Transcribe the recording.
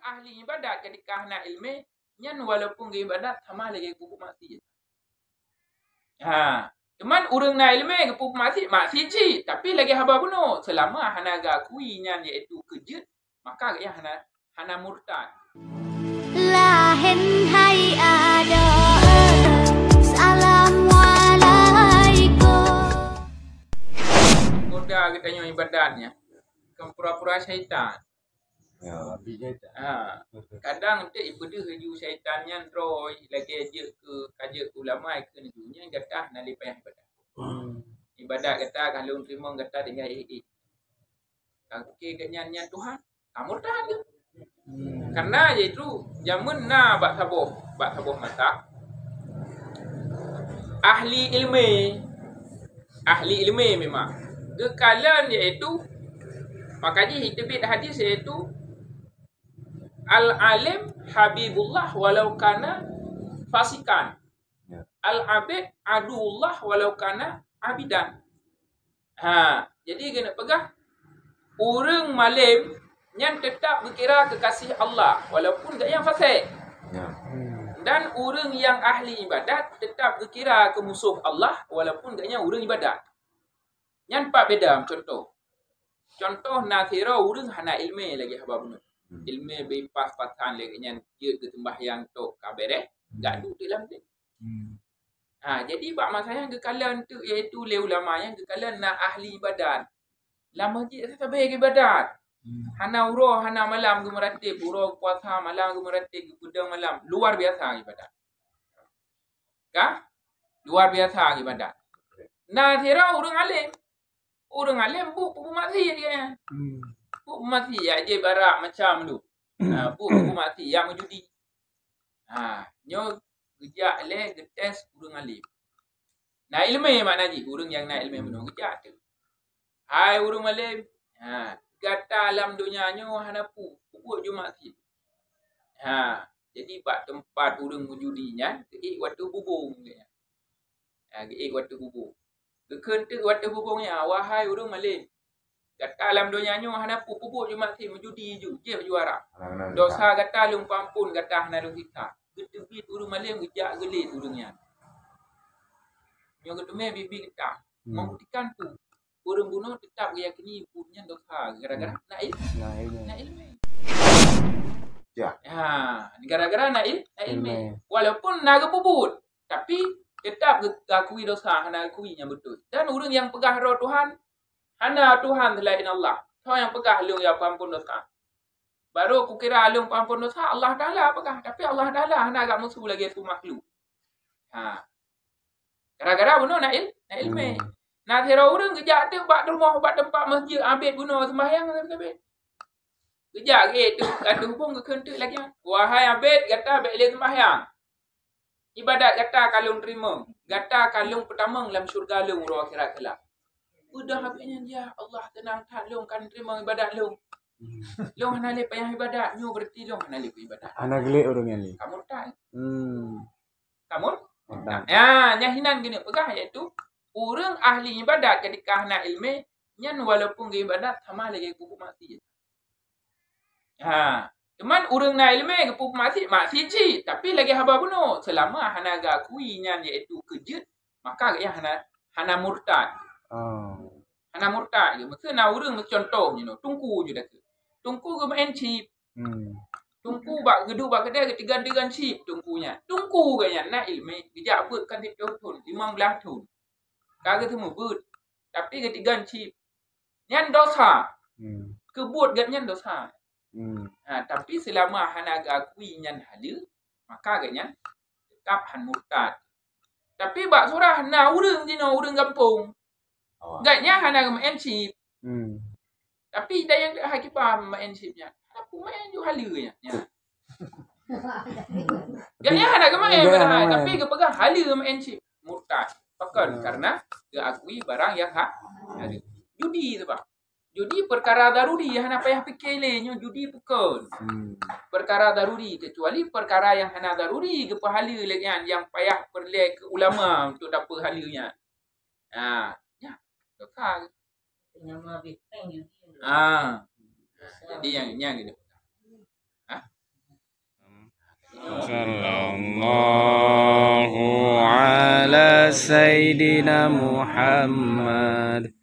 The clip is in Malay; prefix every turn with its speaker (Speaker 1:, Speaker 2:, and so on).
Speaker 1: ahli ibadat ketika hana ilmu nyan walaupun ke ibadat sama lagi pupuk mati. Cuman urang na ilmu ke pupuk mati ji tapi lagi haba bunuh selama hana ga akui nyan iaitu kejut maka yang hana murtad.
Speaker 2: Là hình hay ada Assalamualaikum.
Speaker 1: Mudah katanya ibadatnya. Pura-pura syaitan.
Speaker 3: Ya, bijak.
Speaker 1: Kadang tu ibadah haju syaitannya roy lagi aja ke kaja ulama ke nejunya gatah nali payah ibadat. Ibadat kata kalau terima kata dengan Okey kenyannya Tuhan, kamu tahan ke? Karena iaitu jamun na bak sabuh mata. Ahli ilmu memang. Kekalan iaitu makanya hitbit hadis iaitu al-alim habibullah walau kana fasikan. Al-abid aduullah walau kana abidan. Jadi kena pegang orang malim yang tetap berkira kekasih Allah walaupun tak yang fasik. Dan orang yang ahli ibadat tetap berkira ke musuh Allah walaupun tak yang orang ibadat. Yang empat beda contoh nathira orang hana ilmu lagi haba benar. Ilmu bepas patan lagi yang dia ke sembahyang tok kabere gak duduk dalam dia. Jadi bak masanya kekalan tu iaitu le ulama yang kekalan na ahli ibadat. Lama je sampai ibadat. Hana urah hana malam ke meratib, urah puasa malam ke meratib, gudang malam. Luar biasa ibadat. Luar biasa ibadat. Nah, kira orang alim buku mati dia. Buku mati aja barak macam tu. Buku mati yang menjudi. Nyo gejak le getes orang alim. Nah, ilmu maknanya orang yang nak ilmu benar gejak tu. Hai orang alim. Gata alam dunianya hana pupuk Jumat si. Jadi bak tempat urang mujudinya keik waktu bubung dia. Keik waktu bubung. Kekentek waktu bubungnya wahai urang malim. Gata alam dunianya hana pupuk Jumat si mujudi je juara. Dosa gata lung pampun gata hana lung kita. Getebit urang malim gejak gelit urangnya. Yang ketemu bibi kita membuktikan tu orang bunuh tetap meyakini punya dosa gara-gara nak ilmu.
Speaker 3: Ya.
Speaker 1: Gara-gara nak ilmu. Walaupun naga puput, tapi tetap akui dosa, hana akui yang betul. Dan orang yang pegah roh Tuhan, hana Tuhan selain Allah. Tahu yang pegah lung yang pampun dosa. Baru aku kira lung pampun dosa Allah Taala pegah, tapi Allah Taala hana agak musuh lagi tu makhluk. Gara-gara bunuh nak ilmu. Nah, kira orang kejak tu bak rumah bak tempat masjid ambil guna sembahyang sampai. Kejak gitu ada hubung ke kentuk lagi. Wahai abid kata ambil sembahyang. Ibadat kata kalung terima. Kata kalung pertama dalam syurga lung roh akhirat kelak. Udah habisnya dia Allah tenang tak lung kan terima ibadat lung. Lung hana le payah ibadat, nyu berarti lung hana le ibadat.
Speaker 3: Ana gelik orang yang ni.
Speaker 1: Kamu tak?
Speaker 3: Kamu?
Speaker 1: Nyahinan gini pegah iaitu orang ahli ibadat ketika hana ilmu nyan walaupun ke ibadat sama lagi pupuk mati. Cuman orang na ilmu ke pupuk mati ji tapi lagi haba bunuh selama hana ga akui nyan iaitu kejut maka yang hana murtad. Hana murtad je. Maksudnya orang contoh tungku je dah ke. Tungku ke main chip. Tungku bak geduk bak kedai ketiga-tiga chip tungkunya. Tungku ke yang na ilmu dijak buat kan 10 tahun, 15 tahun. Kagak tu mubut. Tapi ketiga chip. Nyan dosa. Kebut gat nyan dosa. Tapi selama hana akui nyan halil, maka agaknya tetap han murtad. Tapi bak surah hana urang jino urang kampung. Gatnya hana main chip. Tapi dah yang hakipah main chipnya. Apa main ju halilnya. Gatnya hana main tapi kepegang halil main chip. Murtad. Bukan karena diakui barang yang ada. Judi tu bang. Judi perkara daruri hana payah fikir lehnya judi bukan. Perkara daruri kecuali perkara yang hana daruri ke pahala lagi yang payah perle ke ulama untuk dapat pahalanya. Ya. Dosa. Nama bintang judi. Jadi yang gitu.
Speaker 4: Sallallahu ala Sayyidina Muhammad